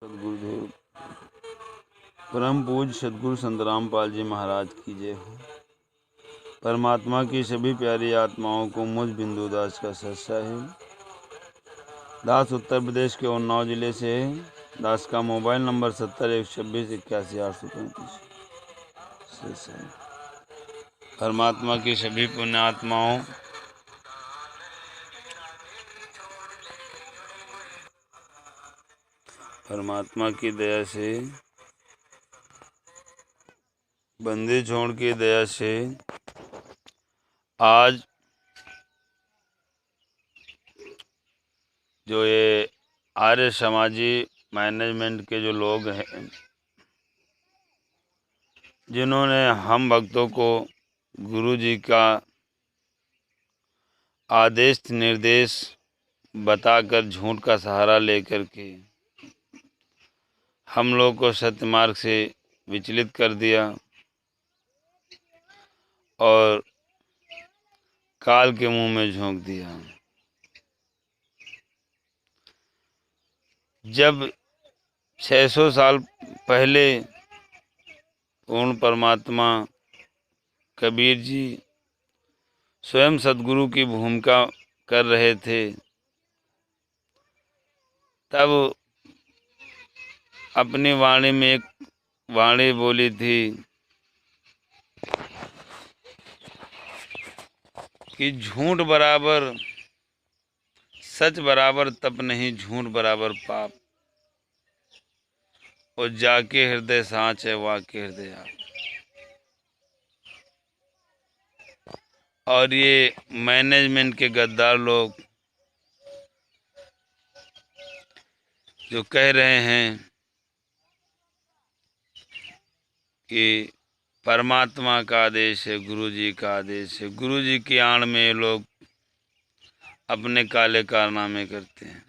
सदगुरुदेव परम पूज्य सदगुरु संत रामपाल जी महाराज की जय हो। परमात्मा की सभी प्यारी आत्माओं को मुझ बिंदु दास का सत्सा है। दास उत्तर प्रदेश के उन्नाव जिले से है। दास का मोबाइल नंबर 7016288835। परमात्मा की सभी पुण्य आत्माओं परमात्मा की दया से, बंदी छोड़ की दया से आज जो ये आर्य समाजी मैनेजमेंट के जो लोग हैं, जिन्होंने हम भक्तों को गुरु जी का आदेश निर्देश बताकर झूठ का सहारा लेकर के हम लोग को सत्य मार्ग से विचलित कर दिया और काल के मुंह में झोंक दिया। जब 600 साल पहले पूर्ण परमात्मा कबीर जी स्वयं सदगुरु की भूमिका कर रहे थे, तब अपनी वाणी में एक वाणी बोली थी कि झूठ बराबर सच बराबर तप नहीं, झूठ बराबर पाप, और जाके हृदय सांच है वाके हृदय आप। और ये मैनेजमेंट के गद्दार लोग जो कह रहे हैं कि परमात्मा का आदेश है, गुरु जी का आदेश है, गुरु जी की आड़ में ये लोग अपने काले कारनामे करते हैं।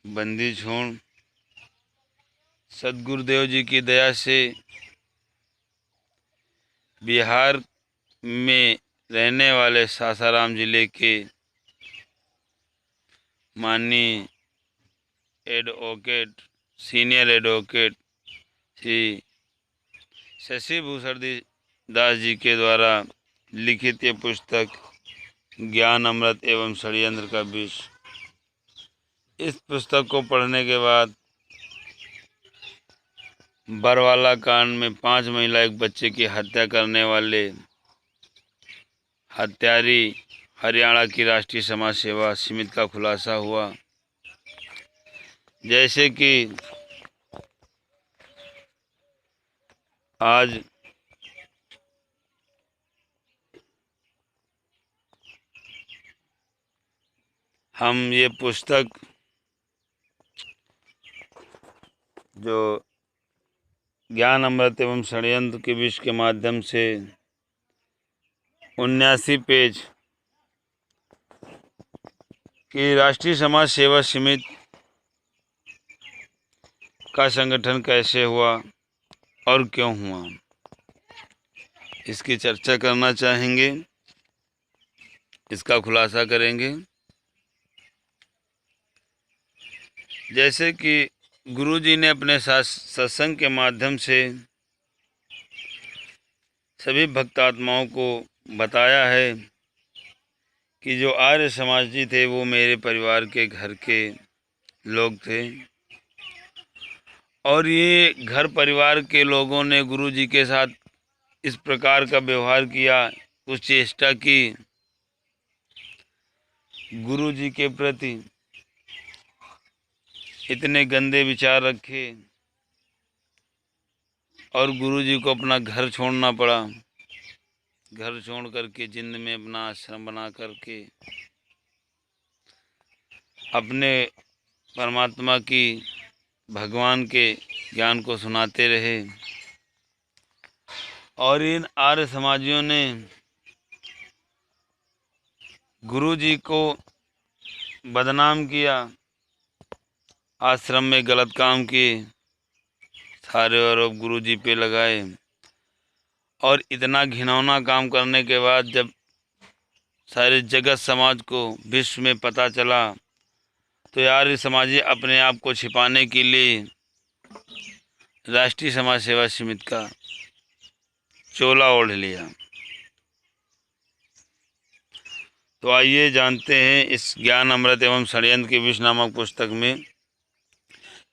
बंदी छोड़ सदगुरुदेव जी की दया से बिहार में रहने वाले सासाराम जिले के माननीय advocate, senior advocate Shri Shashi Bhushan Das ji के द्वारा लिखित ये पुस्तक ज्ञान अमृत एवं षड्यंत्र का विष। इस पुस्तक को पढ़ने के बाद बरवाला कांड में 5 महिला एक बच्चे की हत्या करने वाले हत्यारी हरियाणा की राष्ट्रीय समाज सेवा समिति का खुलासा हुआ। जैसे कि आज हम ये पुस्तक जो ज्ञान अमृत एवं षड्यंत्र के विष के माध्यम से 79 पेज की राष्ट्रीय समाज सेवा समिति का संगठन कैसे हुआ और क्यों हुआ, इसकी चर्चा करना चाहेंगे, इसका खुलासा करेंगे। जैसे कि गुरु जी ने अपने सत्संग के माध्यम से सभी भक्तात्माओं को बताया है कि जो आर्य समाजी थे वो मेरे परिवार के घर के लोग थे, और ये घर परिवार के लोगों ने गुरु जी के साथ इस प्रकार का व्यवहार किया, कुछ चेष्टा की गुरु जी के प्रति, इतने गंदे विचार रखे और गुरु जी को अपना घर छोड़ना पड़ा। घर छोड़ करके जिंद में अपना आश्रम बना करके अपने परमात्मा की भगवान के ज्ञान को सुनाते रहे। और इन आर्य समाजियों ने गुरु जी को बदनाम किया, आश्रम में गलत काम किए, सारे आरोप गुरु जी पे लगाए। और इतना घिनौना काम करने के बाद जब सारे जगत समाज को विश्व में पता चला तो आर्य समाजी अपने आप को छिपाने के लिए राष्ट्रीय समाज सेवा समिति का चोला ओढ़ लिया। तो आइए जानते हैं इस ज्ञान अमृत एवं षड्यंत्र के विष नामक पुस्तक में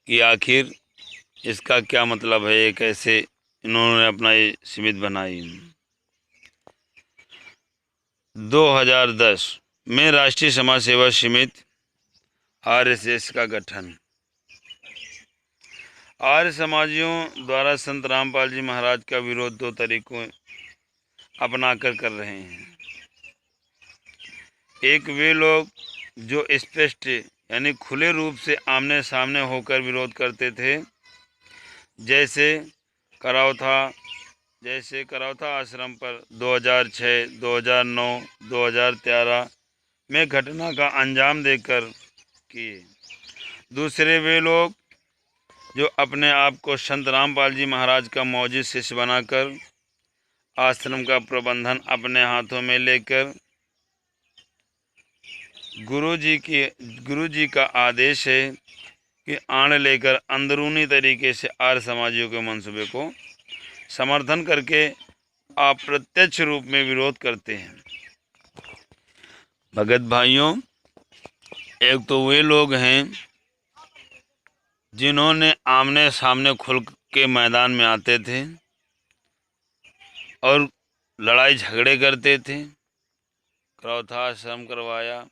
कि आखिर इसका क्या मतलब है, ये कैसे इन्होंने अपना ये समिति बनाई। 2010 में राष्ट्रीय समाज सेवा समिति RSS का गठन। आर्य समाजियों द्वारा संत रामपाल जी महाराज का विरोध दो तरीकों अपनाकर कर रहे हैं। एक वे लोग जो स्पष्ट यानी खुले रूप से आमने सामने होकर विरोध करते थे, जैसे करौथा आश्रम पर 2006, 2009, 2013 में घटना का अंजाम देकर किए। दूसरे वे लोग जो अपने आप को संत रामपाल जी महाराज का मौजूद शिष्य बनाकर आश्रम का प्रबंधन अपने हाथों में लेकर गुरु जी का आदेश है कि आण लेकर अंदरूनी तरीके से आर्य समाजियों के मंसूबे को समर्थन करके अप्रत्यक्ष रूप में विरोध करते हैं। भगत भाइयों, एक तो वे लोग हैं जिन्होंने आमने सामने खुल के मैदान में आते थे और लड़ाई झगड़े करते थे। करौथा आश्रम करवाया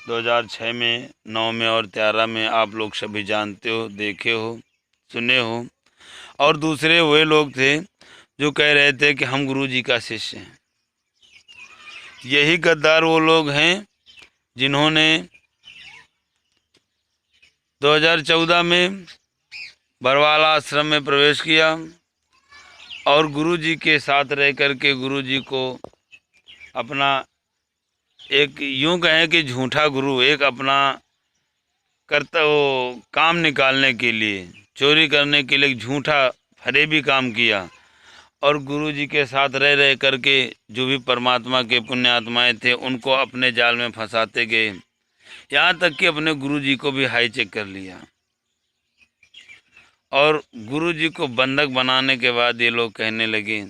2006 में, 9 में और 13 में, आप लोग सभी जानते हो, देखे हो, सुने हो। और दूसरे वे लोग थे जो कह रहे थे कि हम गुरु जी का शिष्य हैं। यही गद्दार वो लोग हैं जिन्होंने 2014 में बरवाला आश्रम में प्रवेश किया और गुरु जी के साथ रह कर के गुरु जी को अपना एक यूं कहें कि झूठा गुरु, एक अपना काम निकालने के लिए, चोरी करने के लिए झूठा फरेबी काम किया और गुरु जी के साथ रह करके जो भी परमात्मा के पुण्य आत्माएं थे उनको अपने जाल में फंसाते गए। यहाँ तक कि अपने गुरु जी को भी हाई चेक कर लिया और गुरु जी को बंधक बनाने के बाद ये लोग कहने लगे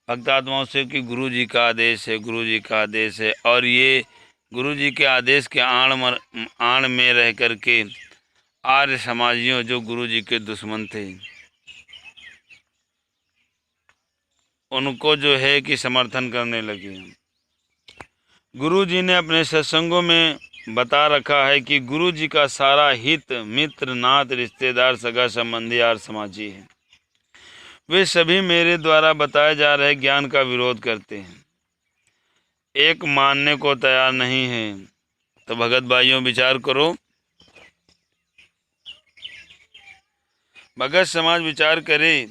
भक्त आत्माओं से कि गुरु जी का आदेश है, गुरु जी का आदेश है। और ये गुरु जी के आदेश के आड़ में रह कर के आर्य समाजियों जो गुरु जी के दुश्मन थे उनको जो है कि समर्थन करने लगे। गुरु जी ने अपने सत्संगों में बता रखा है कि गुरु जी का सारा हित मित्र नाथ रिश्तेदार सगा संबंधी आर्य समाजी है। वे सभी मेरे द्वारा बताए जा रहे ज्ञान का विरोध करते हैं, एक मानने को तैयार नहीं है। तो भगत भाइयों विचार करो, भगत समाज विचार करे,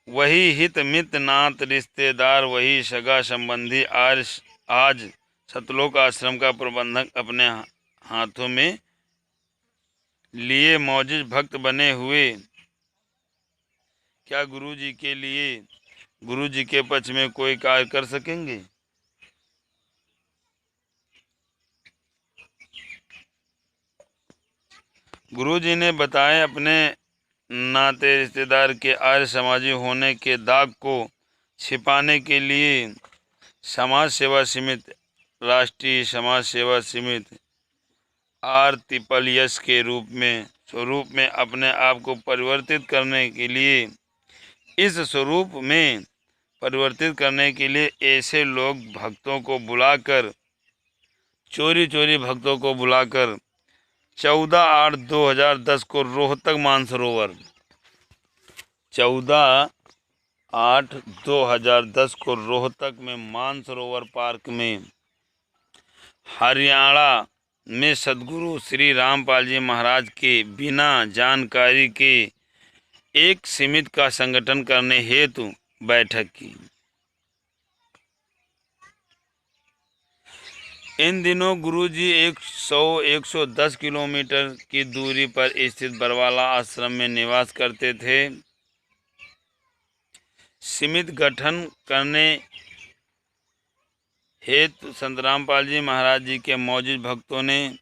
वही हित मित्र नाथ रिश्तेदार, वही सगा संबंधी आज सतलोक आश्रम का प्रबंधक अपने हाथों में लिए मौजूद भक्त बने हुए क्या गुरु जी के लिए, गुरु जी के पक्ष में कोई कार्य कर सकेंगे? गुरु जी ने बताए अपने नाते रिश्तेदार के आर्य समाजी होने के दाग को छिपाने के लिए समाज सेवा समिति, राष्ट्रीय समाज सेवा समिति RSS के स्वरूप में अपने आप को परिवर्तित करने के लिए, इस स्वरूप में परिवर्तित करने के लिए ऐसे लोग भक्तों को बुलाकर, चोरी भक्तों को बुलाकर 14/8/2010 को रोहतक मानसरोवर, 14/8/2010 को रोहतक में मानसरोवर पार्क में हरियाणा में सदगुरु श्री रामपाल जी महाराज के बिना जानकारी के एक समिति का संगठन करने हेतु बैठक की। इन दिनों गुरुजी 110 किलोमीटर की दूरी पर स्थित बरवाला आश्रम में निवास करते थे। समिति गठन करने हेतु संत रामपाल जी महाराज जी के मौजूद भक्तों ने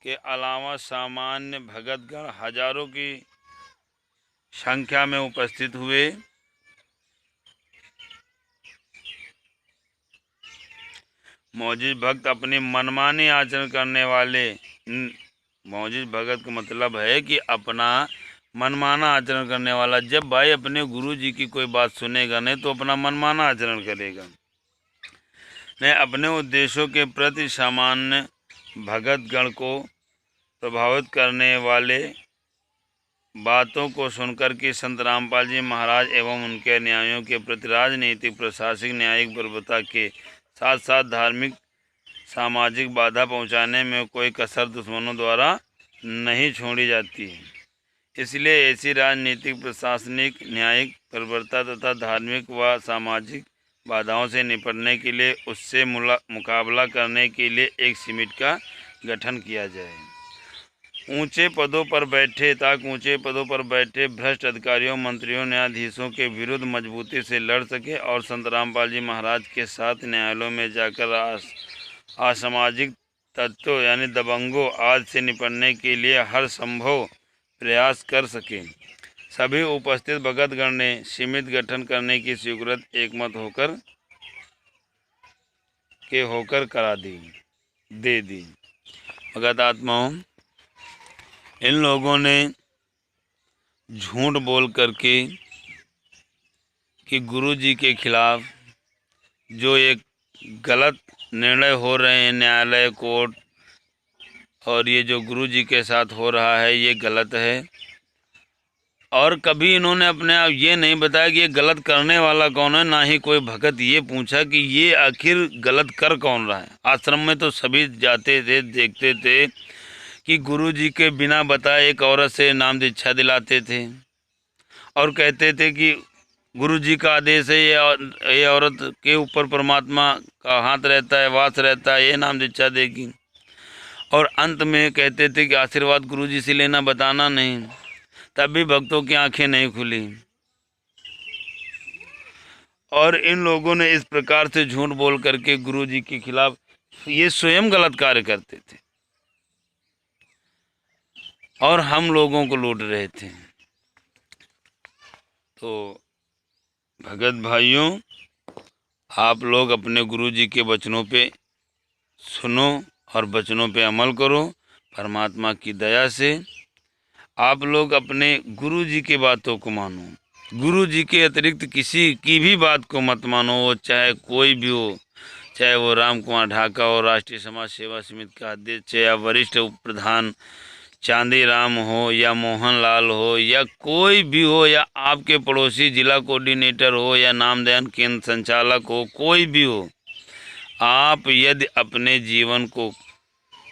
के अलावा सामान्य भगतगण हजारों की संख्या में उपस्थित हुए। मौजूद भक्त अपनी मनमानी आचरण करने वाले, मौजूद भगत का मतलब है कि अपना मनमाना आचरण करने वाला। जब भाई अपने गुरु जी की कोई बात सुनेगा नहीं तो अपना मनमाना आचरण करेगा। मैं अपने उद्देश्यों के प्रति सामान्य भगतगण को प्रभावित करने वाले बातों को सुनकर के संत रामपाल जी महाराज एवं उनके न्यायों के प्रति राजनीतिक, प्रशासनिक, न्यायिक बर्बरता के साथ साथ धार्मिक, सामाजिक बाधा पहुंचाने में कोई कसर दुश्मनों द्वारा नहीं छोड़ी जाती है। इसलिए ऐसी राजनीतिक, प्रशासनिक, न्यायिक बर्बरता तथा धार्मिक व सामाजिक बाधाओं से निपटने के लिए, उससे मुकाबला करने के लिए एक समिति का गठन किया जाए। ऊंचे पदों पर बैठे भ्रष्ट अधिकारियों, मंत्रियों, न्यायाधीशों के विरुद्ध मजबूती से लड़ सके और संत रामपाल जी महाराज के साथ न्यायालयों में जाकर असामाजिक तत्वों यानी दबंगों आदि से निपटने के लिए हर संभव प्रयास कर सके। सभी उपस्थित भगतगण ने समिति गठन करने की स्वीकृति एकमत होकर करा दे दी। भगत आत्माओं, इन लोगों ने झूठ बोल करके कि गुरु जी के खिलाफ जो एक गलत निर्णय हो रहे हैं न्यायालय, कोर्ट, और ये जो गुरु जी के साथ हो रहा है ये गलत है। और कभी इन्होंने अपने आप ये नहीं बताया कि ये गलत करने वाला कौन है, ना ही कोई भगत ये पूछा कि ये आखिर गलत कर कौन रहा है। आश्रम में तो सभी जाते थे, देखते थे कि गुरु जी के बिना बताए एक औरत से नाम दीक्षा दिलाते थे और कहते थे कि गुरु जी का आदेश है, ये औरत के ऊपर परमात्मा का हाथ रहता है, वास रहता है, ये नाम दीक्षा देगी। और अंत में कहते थे कि आशीर्वाद गुरु जी से लेना, बताना नहीं। तब भी भक्तों की आंखें नहीं खुली और इन लोगों ने इस प्रकार से झूठ बोल करके गुरु जी के खिलाफ ये स्वयं गलत कार्य करते थे और हम लोगों को लूट रहे थे। तो भगत भाइयों, आप लोग अपने गुरु जी के वचनों पे सुनो और वचनों पे अमल करो। परमात्मा की दया से आप लोग अपने गुरु जी की बातों को मानो। गुरु जी के अतिरिक्त किसी की भी बात को मत मानो, वो चाहे कोई भी हो, चाहे वो राम कुमार ढाका हो, राष्ट्रीय समाज सेवा समिति का अध्यक्ष, या वरिष्ठ उप प्रधान चांदी राम हो, या मोहन लाल हो, या कोई भी हो, या आपके पड़ोसी जिला कोऑर्डिनेटर हो, या नामदान केंद्र संचालक हो, कोई भी हो। आप यदि अपने जीवन को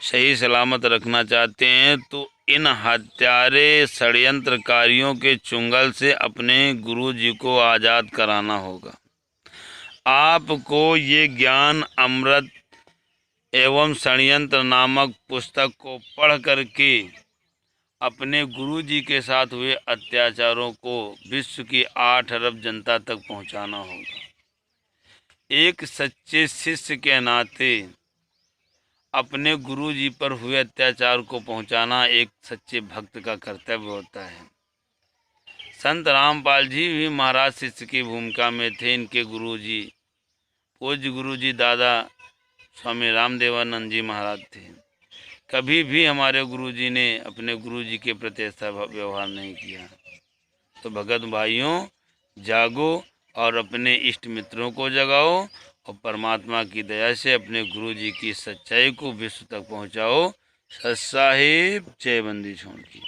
सही सलामत रखना चाहते हैं तो इन हत्यारे षड्यंत्रकारियों के चुंगल से अपने गुरु जी को आज़ाद कराना होगा। आपको ये ज्ञान अमृत एवं षड्यंत्र नामक पुस्तक को पढ़ करके अपने गुरु जी के साथ हुए अत्याचारों को विश्व की 8 अरब जनता तक पहुंचाना होगा। एक सच्चे शिष्य के नाते अपने गुरु जी पर हुए अत्याचार को पहुंचाना एक सच्चे भक्त का कर्तव्य होता है। संत रामपाल जी भी महाराज शिष्य की भूमिका में थे। इनके गुरु जी पूज्य गुरु जी दादा स्वामी रामदेवानंद जी महाराज थे। कभी भी हमारे गुरु जी ने अपने गुरु जी के प्रति ऐसा व्यवहार नहीं किया। तो भगत भाइयों, जागो और अपने इष्ट मित्रों को जगाओ और परमात्मा की दया से अपने गुरु जी की सच्चाई को विश्व तक पहुंचाओ। सत साहिब, जय बंदी छोड़ की।